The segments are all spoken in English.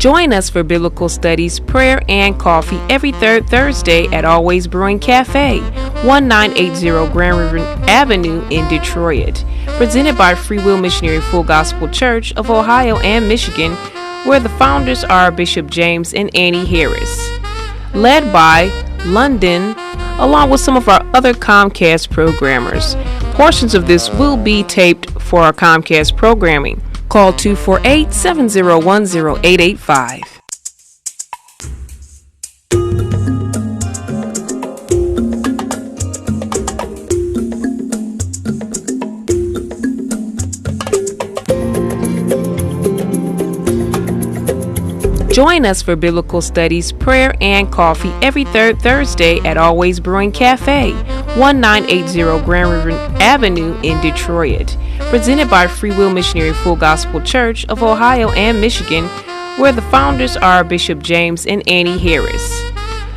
Join us for biblical studies, prayer, and coffee every third Thursday at Always Brewing Cafe, 1980 Grand River Avenue in Detroit. Presented by Free Will Missionary Full Gospel Church of Ohio and Michigan, where the founders are Bishop James and Annie Harris. Led by LONDEN, along with some of our other COMCAST programmers. Portions of this will be taped for our COMCAST programming. Call 248-701-0885. Join us for biblical studies, prayer, and coffee every third Thursday at Always Brewing Cafe, 1980 Grand River Avenue in Detroit. Presented by Free Will Missionary Full Gospel Church of Ohio and Michigan, where the founders are Bishop James and Annie Harris.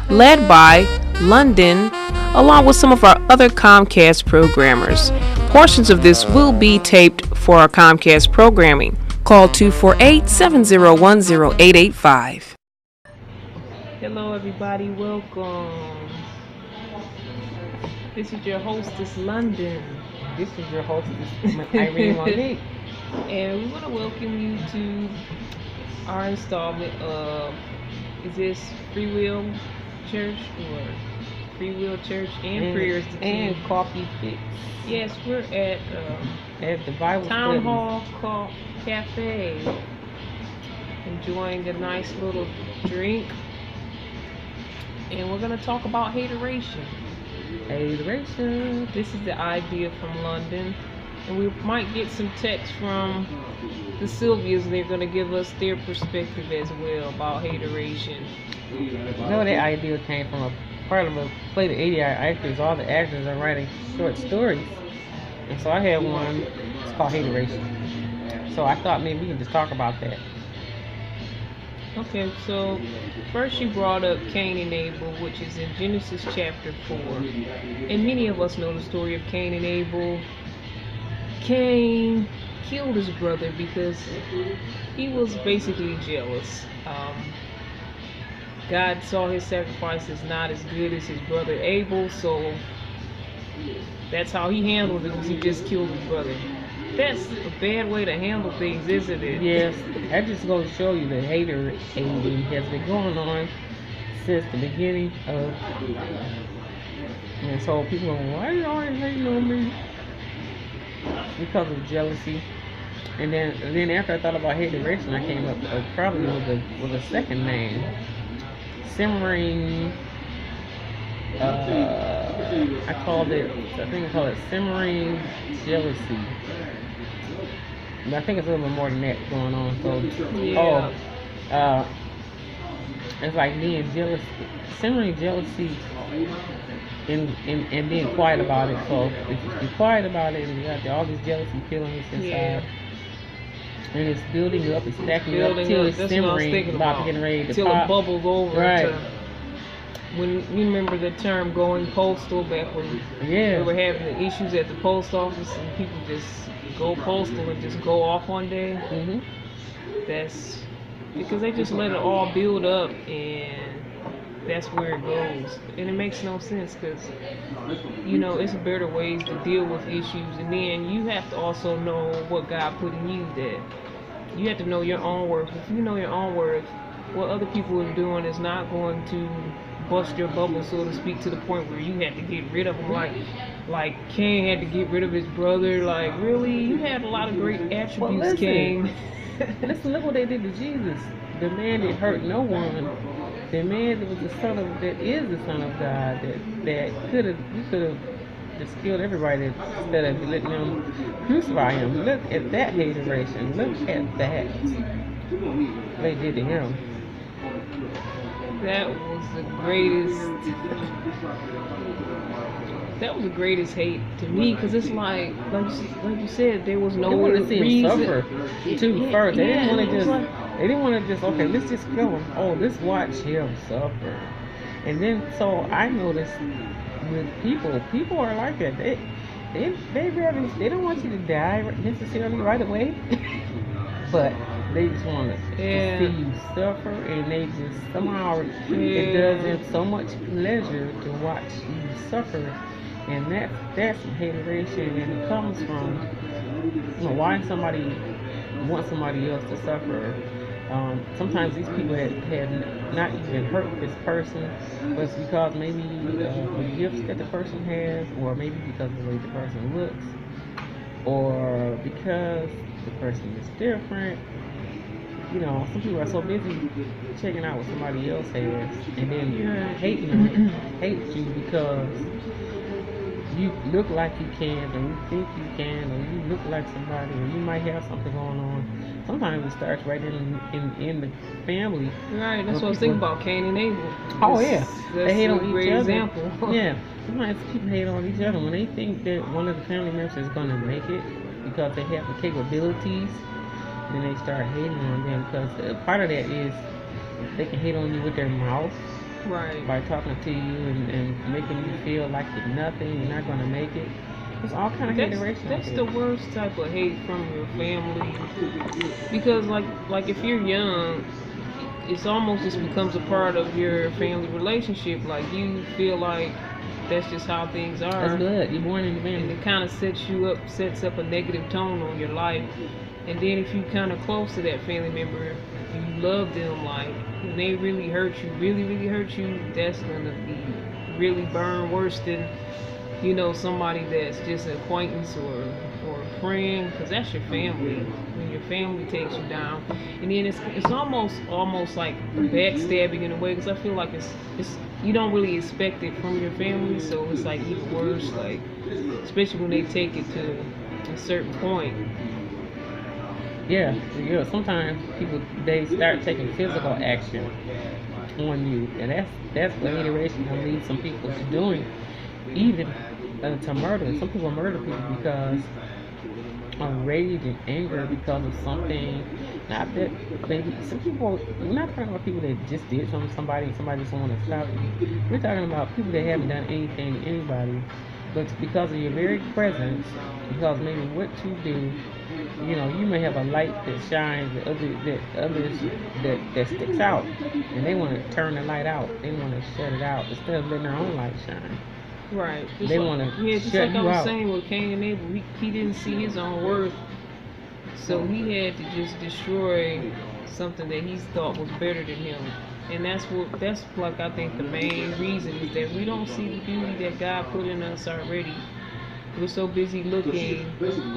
Led by LONDEN, along with some of our other COMCAST programmers. Portions of this will be taped for our COMCAST programming. Call 248-701-0885. Hello everybody, welcome. This is your hostess, LONDEN. This is your hostess, IRENE. And we want to welcome you to our installment of, is this Free Will Church or Free Will Church and Prayers to and Coffee Phix. Yes, we're at the Bible Town study. Hall Cafe, enjoying a nice little drink, and we're going to talk about hateration. Hateration. This is the idea from LONDEN, and we might get some text from the Sylvias, and they're going to give us their perspective as well about hateration. No, that idea came from a part of a play the 80 actors. All the actors are writing short stories, and so I had one. It's called Hateration. So I thought maybe we can just talk about that. Okay, so first you brought up Cain and Abel, which is in Genesis chapter 4. And many of us know the story of Cain and Abel. Cain killed his brother because he was basically jealous. God saw his sacrifice as not as good as his brother Abel, so that's how he handled it, was he just killed his brother. That's a bad way to handle things, isn't it? Yes, that just goes to show you that hateration has been going on since the beginning of. And so people go, why are you always hating on me? Because of jealousy. And then after I thought about hateration, I came up probably with a second name, simmering. I think I call it simmering jealousy. But I think it's a little bit more than that going on. So, yeah. It's like being jealous, simmering jealousy, and being quiet about it. So if you're quiet about it, and you got all these jealousy feelings inside, and it's building up, it's stacking up till it's simmering, about getting ready to till pop. It bubbles over. Right. When you remember the term going postal back when we were having the issues at the post office and people just go postal and just go off one day. Mm-hmm. That's because they just let it all build up, and that's where it goes. And it makes no sense because, it's better ways to deal with issues. And then you have to also know what God put in you, that you have to know your own worth. If you know your own worth, what other people are doing is not going to bust your bubble, so to speak, to the point where you had to get rid of them, like Cain had to get rid of his brother. Like, really, you had a lot of great attributes, Cain. Listen, look what they did to Jesus. The man that hurt no one, the man that was the son of, that is the Son of God, that could have just killed everybody instead of letting them crucify him. Look at that hateration. Look at that. They did to him. That was the greatest hate to me, because it's like you said, there was no reason. They wanted to see him suffer too first. They didn't want to just okay, let's just kill him. Oh, let's watch him suffer. And then so I noticed with people are like that. They don't want you to die necessarily right away, but They just want to see you suffer, and they just somehow it does them so much pleasure to watch you suffer, and that's hateration, and it comes from why somebody wants somebody else to suffer. Sometimes these people have not even hurt this person, but it's because maybe the gifts that the person has, or maybe because of the way the person looks, or because the person is different. Some people are so busy checking out what somebody else has, and then hate you because you look like you can, or you think you can, or you look like somebody, or you might have something going on. Sometimes it starts right in the family. Right, that's what I was thinking about Cain and Abel. Oh yeah, they hate on each other. Example. Yeah, sometimes people hate on each other when they think that one of the family members is going to make it because they have the capabilities. Then they start hating on them because part of that is they can hate on you with their mouth. Right. By talking to you and making you feel like you're nothing, you're not going to make it. There's all kind of hateration. That's the worst type of hate from your family. Because like if you're young, it's almost just becomes a part of your family relationship. Like you feel like that's just how things are. That's good. You're born in the family. And it kind of sets up a negative tone on your life. And then if you kind of close to that family member, you love them, like when they really hurt you, really hurt you, that's gonna be really burn worse than somebody that's just an acquaintance or a friend, because that's your family. When your family takes you down, and then it's almost like backstabbing in a way, because I feel like it's you don't really expect it from your family, so it's like even worse, like especially when they take it to a certain point. Yeah. Sometimes people they start taking physical action on you, and that's what hateration leads some people to doing, even to murder. Some people murder people because of rage and anger because of something. Not that maybe some people. We're not talking about people that just did something to somebody and somebody just want to stop you. We're talking about people that haven't done anything to anybody, but because of your very presence, because maybe what you do. You may have a light that shines that others that sticks out, and they want to turn the light out. They want to shut it out instead of letting their own light shine. Right. They want to just shut like you I was out. saying with Cain and Abel, he didn't see his own worth, so he had to just destroy something that he thought was better than him. And that's like I think the main reason is that we don't see the beauty that God put in us already. We're so busy looking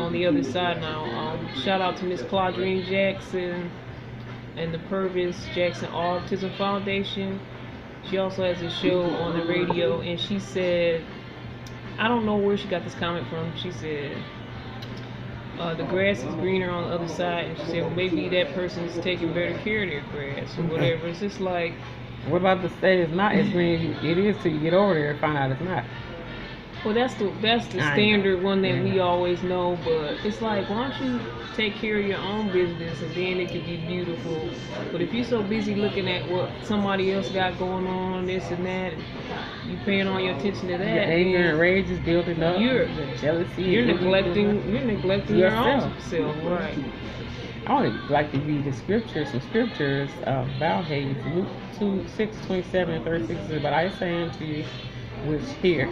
on the other side now. Shout out to Miss Claudine Jackson and the Purvis Jackson Autism Foundation. She also has a show on the radio, and she said, I don't know where she got this comment from. She said, the grass is greener on the other side, and she said, well, maybe that person's taking better care of their grass or whatever. It's just like, what about to say it's not as green? It is till you get over there and find out it's not. Well, that's the standard one that we always know, but it's like, why don't you take care of your own business and then it could be beautiful. But if you're so busy looking at what somebody else got going on, this and that, and you paying all your attention to that, your anger and rage is building up. You're jealousy. You're neglecting your own self, right? I would like to read some scriptures about hate. Luke 2:6-27 and 36 says, but I say unto you which hear,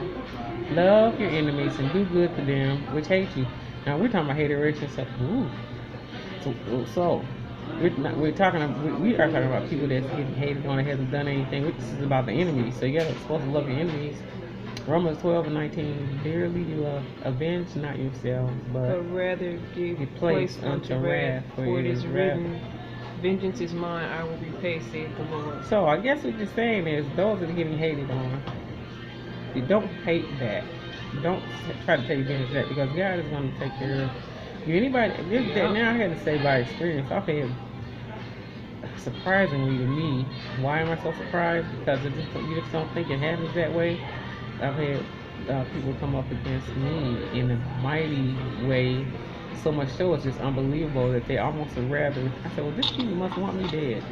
love your enemies and do good to them which hate you. Now we're talking about hateration. So we are talking about people that's getting hated on and hasn't done anything. This is about the enemies. So you're supposed to love your enemies. Romans 12:19. Dearly love, avenge not yourselves, but rather give place unto wrath, for it is written, vengeance is mine, I will repay, saith the Lord. So I guess what you're saying is those that are getting hated on, you don't hate that. Don't try to take advantage of that, because God is going to take care of you. Anybody, now I got to say by experience, I've had, surprisingly to me, why am I so surprised? Because you just don't think it happens that way. I've had people come up against me in a mighty way, so much so it's just unbelievable that they almost would rather. I said, well, this people must want me dead.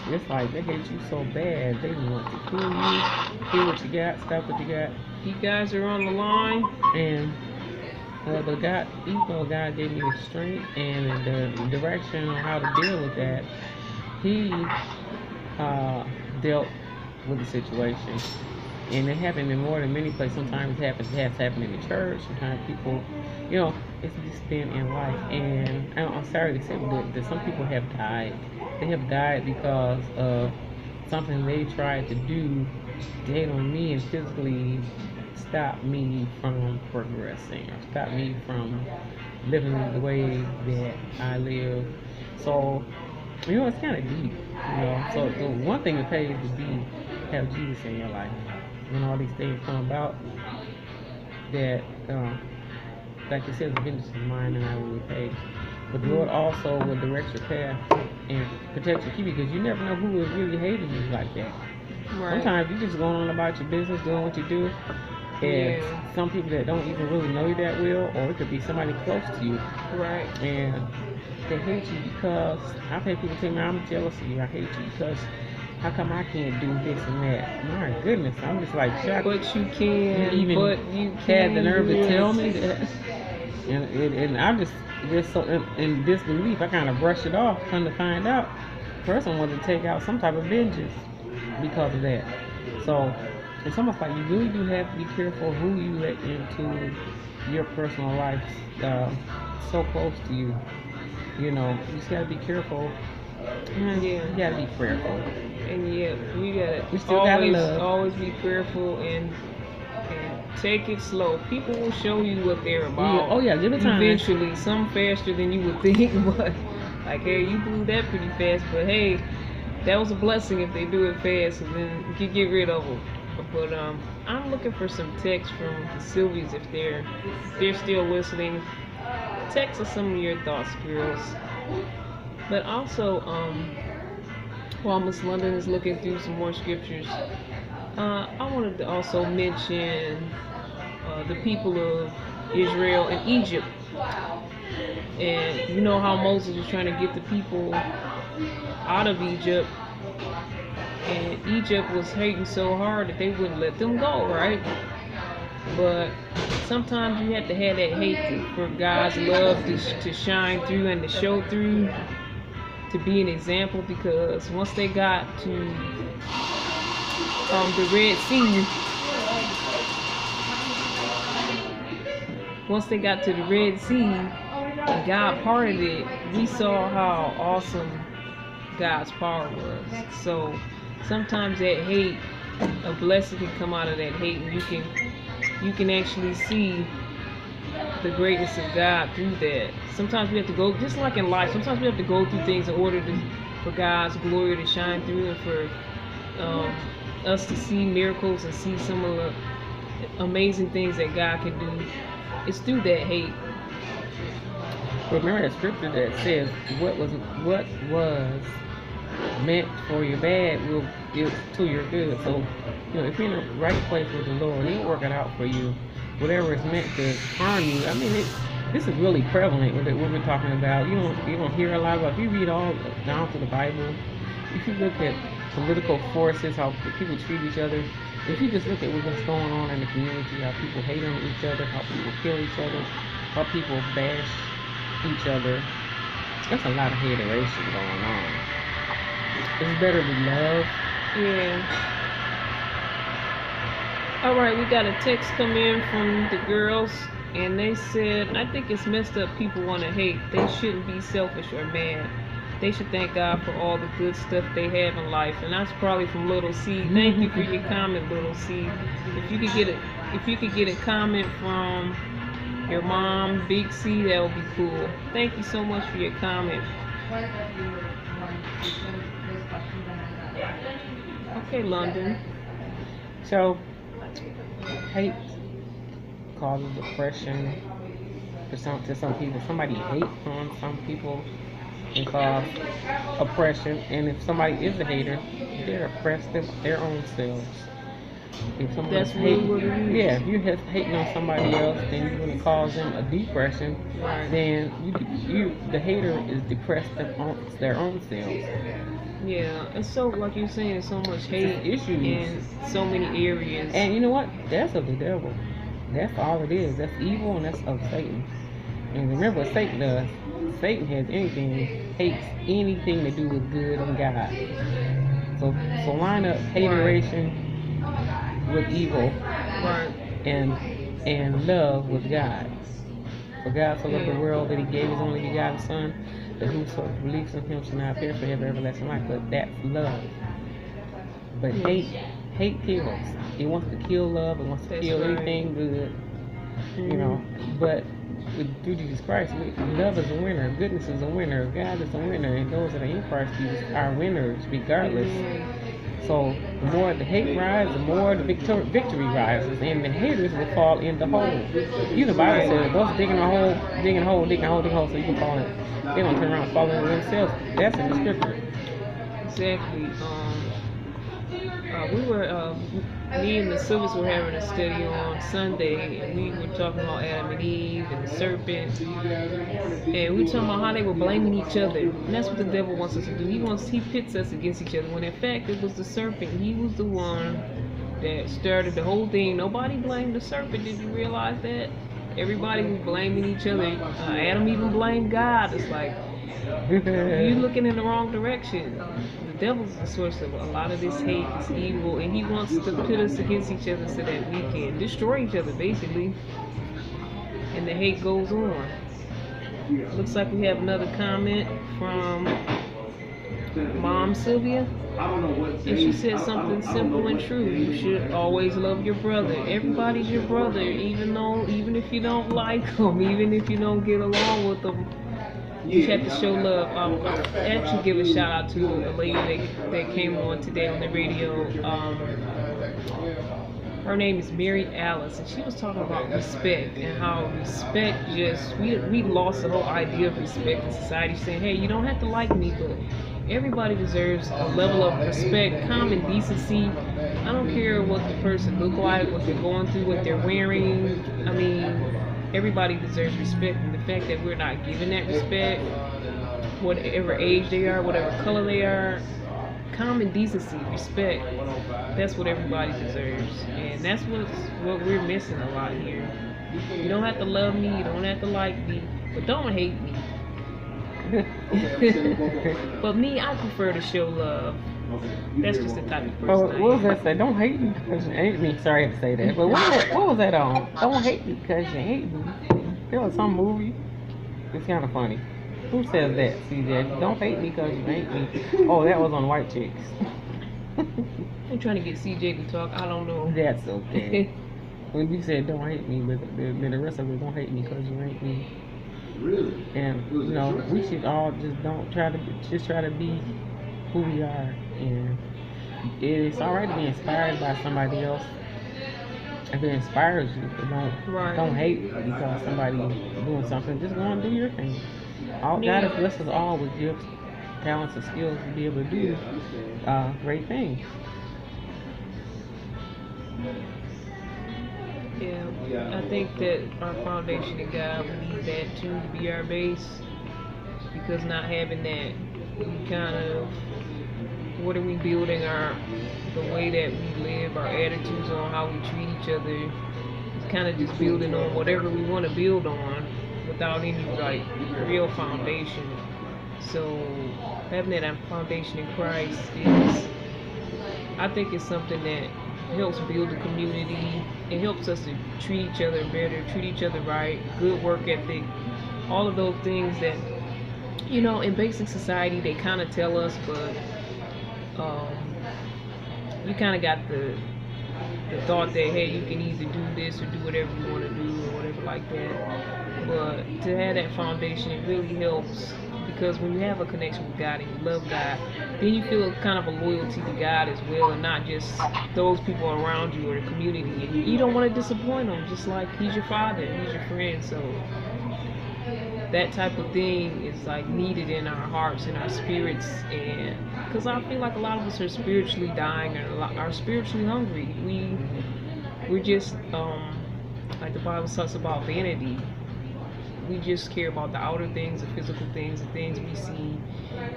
It's like they hate you so bad, they want to kill you, kill what you got, stop what you got. You guys are on the line. And But God, even though God gave me the strength and the direction on how to deal with that, He dealt with the situation. And it happened in more than many places. Sometimes it has happened in the church. Sometimes people, it's just been in life. And I'm sorry to say that some people have died. They have died because of something they tried to do to hate on me and physically stop me from progressing or stop me from living the way that I live. So, it's kind of deep. So the one thing it pays to have Jesus in your life. When all these things come about, that, like you said, the vengeance is mine and I will repay. But the Lord also will direct your path and protect you, because you never know who is really hating you like that. Right. Sometimes you just going on about your business, doing what you do, and some people that don't even really know you that well, or it could be somebody close to you. Right. And they hate you because I've had people tell me, I'm jealous of you. I hate you because how come I can't do this and that? My goodness, I'm just like shocked. But you can. You even had the nerve to tell me that. And I'm just so in disbelief. I kind of brushed it off, come to find out, the person wanted to take out some type of vengeance because of that. So it's almost like you really do have to be careful who you let into your personal life, so close to you. You just gotta be careful. You gotta be prayerful. And we gotta always be prayerful and take it slow. People will show you what they're about. Give it time. Eventually, some faster than you would think, but like, hey, you blew that pretty fast. But hey, that was a blessing if they do it fast, and then you can get rid of them. But I'm looking for some texts from the Sylvias if they're still listening. Text us some of your thoughts, girls. But also, while Miss London is looking through some more scriptures, I wanted to also mention the people of Israel and Egypt. And you know how Moses was trying to get the people out of Egypt, and Egypt was hating so hard that they wouldn't let them go, right? But sometimes you have to have that hate for God's love to shine through and to show through, to be an example, because once they got to the Red Sea, and God parted it, we saw how awesome God's power was. So sometimes that hate, a blessing can come out of that hate, and you can actually see the greatness of God through that. Sometimes we have to go, just like in life, sometimes we have to go through things in order for God's glory to shine through, and for us to see miracles and see some of the amazing things that God can do. It's through that hate. Remember that scripture that says what was meant for your bad will be to your good. So if you're in the right place with the Lord, He'll work it out for you. Whatever is meant to harm you. I mean, this is really prevalent with what we're talking about. You don't hear a lot about. If you read all down to the Bible, if you look at political forces, how people treat each other, if you just look at what's going on in the community, how people hate on each other, how people kill each other, how people bash each other, there's a lot of hateration going on. It's better to love. Yeah. Alright, we got a text come in from the girls, and they said, I think it's messed up people want to hate. They shouldn't be selfish or mad. They should thank God for all the good stuff they have in life. And that's probably from Little C. Thank you for your comment, Little C. If you could get a comment from your mom, Big C, that would be cool. Thank you so much for your comment. Okay, London. So, hate causes depression to some people. Somebody hate on some people can cause oppression, and if somebody is a hater, they're oppressed their own selves. If someone That's really what it is. Yeah, if you're hating on somebody else, then you're going to cause them a depression. Right. Then the hater is depressed their own selves. Yeah, and so like you're saying, so much hate issues in so many areas. And you know what? That's of the devil. That's all it is. That's evil, and that's of Satan. And remember what Satan does. Satan hates anything to do with good and God. So line up hateration with evil, Right. and love with God. For God so loved the world that He gave His only begotten Son, that whosoever believes in Him shall not perish but have everlasting life. But that's love. But hate kills. It wants to kill love. It wants to kill anything good. You know. But through Jesus Christ, love is a winner. Goodness is a winner. God is a winner, and those that are in Christ Jesus are winners, regardless. So the more the hate rises, the more the victory rises, and the haters will fall in the hole. You the Bible says those digging a hole, so you can fall in. They're gonna turn around and fall in themselves. That's in the scripture. Exactly. We were, me and the Silvers were having a study on Sunday, and we were talking about Adam and Eve and the serpent, and we were talking about how they were blaming each other. And that's what the devil wants us to do. He pits us against each other, when in fact it was the serpent. He was the one that started the whole thing. Nobody blamed the serpent. Did you realize that? Everybody was blaming each other. Adam even blamed God. It's like, you looking in the wrong direction. The devil's the source of a lot of this hate, this evil, and he wants to pit us against each other so that we can destroy each other, basically. And the hate goes on. Looks like we have another comment from Mom Sylvia. And she said something simple and true. You should always love your brother. Everybody's your brother, even if you don't like them, even if you don't get along with them. You have to show love. Actually, give a shout out to a lady that came on today on the radio. Her name is Mary Alice, and she was talking about respect and how respect we lost the whole idea of respect in society. Saying, hey, you don't have to like me, but everybody deserves a level of respect, common decency. I don't care what the person look like, what they're going through, what they're wearing. I mean, everybody deserves respect, and the fact that we're not giving that respect, whatever age they are, whatever color they are, common decency, respect, that's what everybody deserves. And that's what we're missing a lot here. You don't have to love me, you don't have to like me, but don't hate me. But me, I prefer to show love. That's just the type of person I am. What was that say? Don't hate me because you hate me. Sorry I had to say that. But what was that on? Don't hate me because you hate me. There was some movie. It's kind of funny. Who says that, CJ? Don't hate me because you hate me. Oh, that was on White Chicks. I'm trying to get CJ to talk. I don't know. That's okay. When you said don't hate me, but then the rest of it, don't hate me because you hate me. Really? And we should all try to be who we are. And it's alright to be inspired by somebody else. If it inspires you, but don't hate because somebody doing something. Just go and do your thing. God has blessed us all with gifts, talents, and skills to be able to do great things. Yeah, I think that our foundation in God, we need that too to be our base. Because not having that, we kind of, what are we building the way that we live, our attitudes on how we treat each other, it's kind of just building on whatever we want to build on without any like real foundation. So having that foundation in Christ I think it's something that helps build the community. It helps us to treat each other better, treat each other right, good work ethic, all of those things that, in basic society they kind of tell us, but you kind of got the thought that, hey, you can either do this or do whatever you want to do or whatever like that. But to have that foundation, it really helps, because when you have a connection with God and you love God, then you feel kind of a loyalty to God as well, and not just those people around you or the community. And you don't want to disappoint them, just like He's your father, He's your friend. So that type of thing is like needed in our hearts and our spirits, and because I feel like a lot of us are spiritually dying and are spiritually hungry. We're just like the Bible talks about vanity. We just care about the outer things, the physical things, the things we see,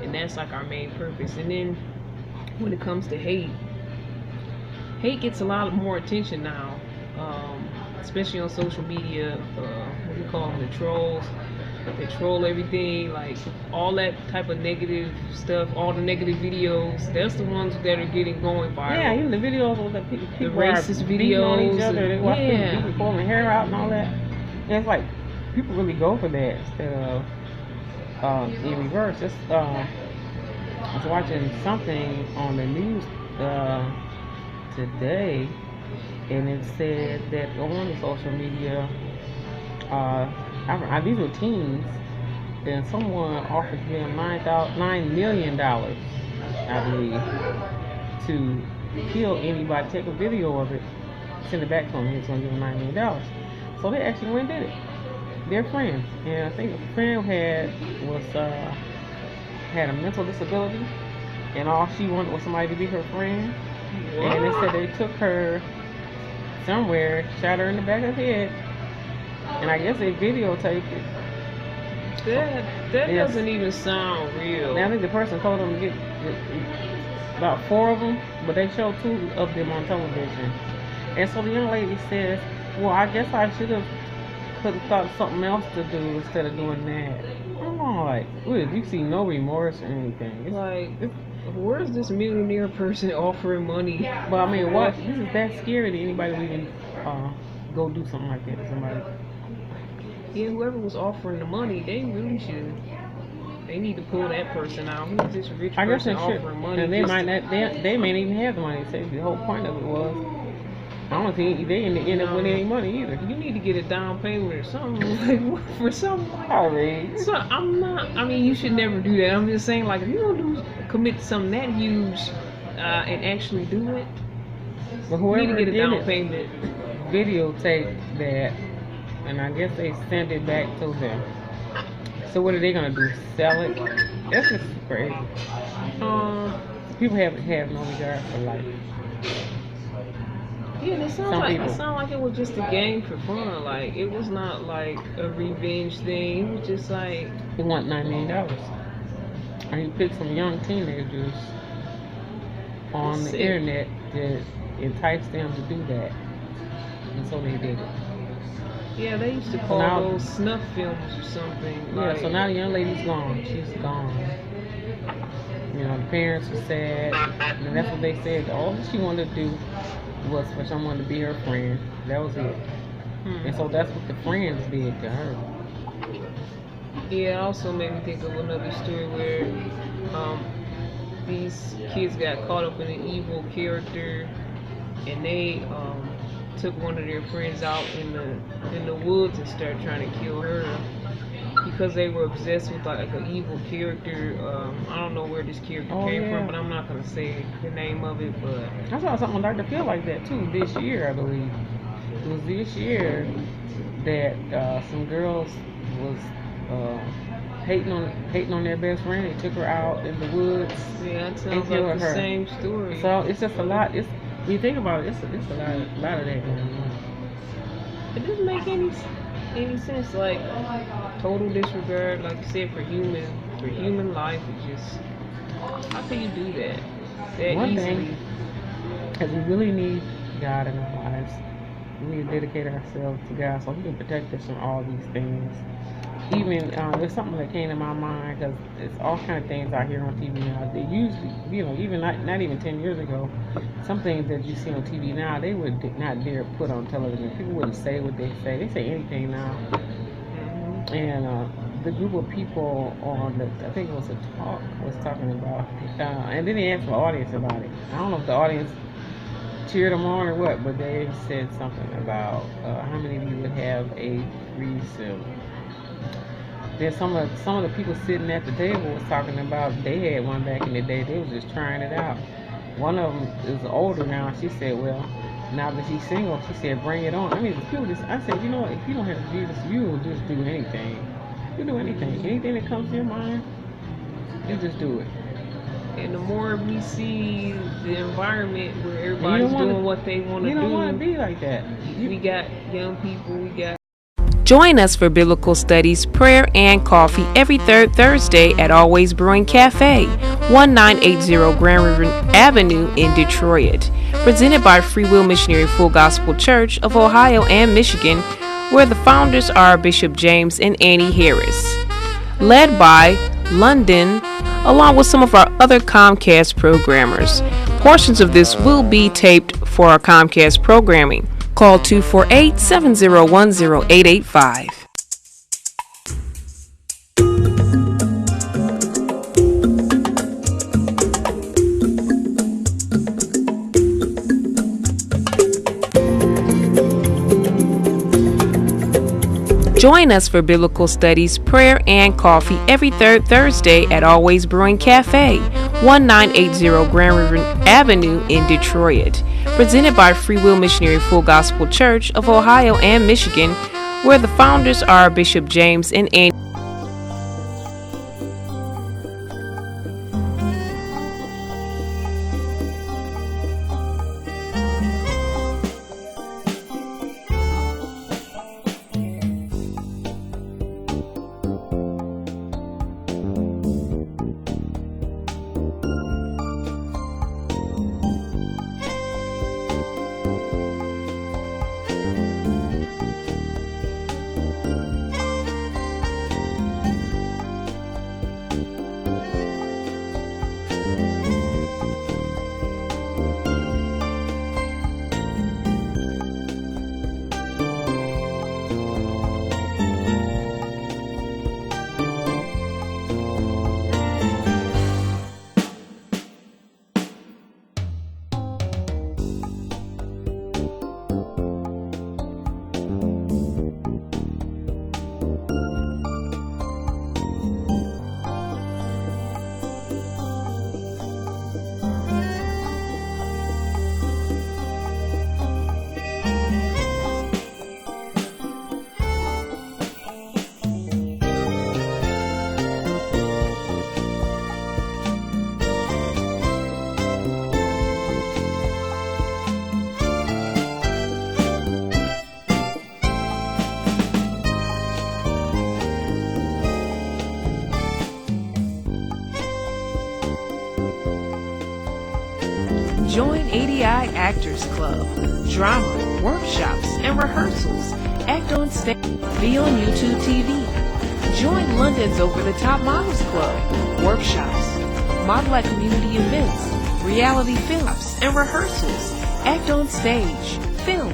and that's like our main purpose. And then when it comes to hate gets a lot more attention now. especially on social media, what do you call them, the trolls. They troll everything, like all that type of negative stuff, all the negative videos. That's the ones that are getting going viral. Yeah, even the videos with the people the racist are beating on each videos. other. They watch Yeah. people pulling their hair out and all that. And it's like people really go for that instead of in reverse. It's, I was watching something on the news today, and it said that on the social media, these were teens, and someone offered them $9 million, I believe, to kill anybody, take a video of it, send it back to him. He was going to give them $9 million. So they actually went and did it. They're friends, and I think the friend had a mental disability, and all she wanted was somebody to be her friend. What? And they said they took her somewhere, shot her in the back of the head, and I guess they videotaped it. That Yes. doesn't even sound real. And I think the person told them to get about 4 of them, but they showed 2 of them on television. And so the young lady says, well, I guess I could have thought of something else to do instead of doing that. I'm like, you see no remorse or anything. Where's this millionaire person offering money? But I mean, what? This is that scary to anybody would even go do something like that to somebody. Yeah, whoever was offering the money, they really should. They need to pull that person out. Who's this rich I guess person they should. offering money? And they might not. They may not even have the money. Say the whole point of it was, I don't think they didn't end up with any money either. You need to get a down payment or something, like for something. Alright. So I'm not. I mean, you should never do that. I'm just saying, like, if you're gonna commit something that huge and actually do it, But you need whoever to get a did down it payment. videotaped that, and I guess they sent it back to them. So what are they gonna do? Sell it? That's just crazy. People have no regard for life. Yeah, it sounded like it was just a game for fun. Like, it was not like a revenge thing. It was just like, He want $9 million. And he picked some young teenagers on the internet that enticed them to do that. And so they did it. yeah, they used to call those snuff films or something. Yeah, like, so now the young lady's gone. She's gone. You know, the parents are sad. And that's what they said. All she wanted to do was for someone to be her friend. That was it. And so that's what the friends did to her. Yeah, it also made me think of another story where these kids got caught up in an evil character, and they took one of their friends out in the woods and started trying to kill her because they were obsessed with like an evil character. I don't know where this character came from, but I'm not gonna say the name of it. But I saw something like to feel like that too this year, I believe. It was this year that some girls was hating on their best friend. They took her out in the woods. Yeah, it sounds like the same story. So it's just a lot. When you think about it, it's a lot of that going on. It doesn't make any sense. Like, total disregard, like you said, for human life. It just, how can you do that One easily? thing is we really need God in our lives. We need to dedicate ourselves to God so He can protect us from all these things. Even there's something that came to my mind because it's all kind of things I hear on TV now. They usually, even not even 10 years ago, some things that you see on TV now, they would not dare put on television. People wouldn't say what they say. They say anything now. And the group of people on I think it was a talk, was talking about, and then they asked the audience about it. I don't know if the audience cheered them on or what, but they said something about how many of you would have a threesome. Then some of the people sitting at the table was talking about they had one back in the day. They was just trying it out. One of them is older now. She said, well, now that she's single, she said, bring it on. I mean, people just, I said, you know what, if you don't have Jesus, you will just do anything. You do anything. Anything that comes to your mind, you just do it. And the more we see the environment where everybody's doing what they want to do. You don't want to be like that. We got young people, we got Join us for biblical studies, prayer, and coffee every third Thursday at Always Brewing Cafe, 1980 Grand River Avenue in Detroit. Presented by Free Will Missionary Full Gospel Church of Ohio and Michigan, where the founders are Bishop James and Annie Harris. Led by LONDEN, along with some of our other COMCAST programmers. Portions of this will be taped for our COMCAST programming. Call 248-701-0885. Join us for biblical studies, prayer, and coffee every third Thursday at Always Brewing Cafe, 1980 Grand River Avenue in Detroit. Presented by Free Will Missionary Full Gospel Church of Ohio and Michigan, where the founders are Bishop James and Annie. Join ADI Actors Club, drama, workshops, and rehearsals. Act on stage. Be on YouTube TV. Join London's Over the Top Models Club, workshops, model at community events, reality films, and rehearsals. Act on stage, film,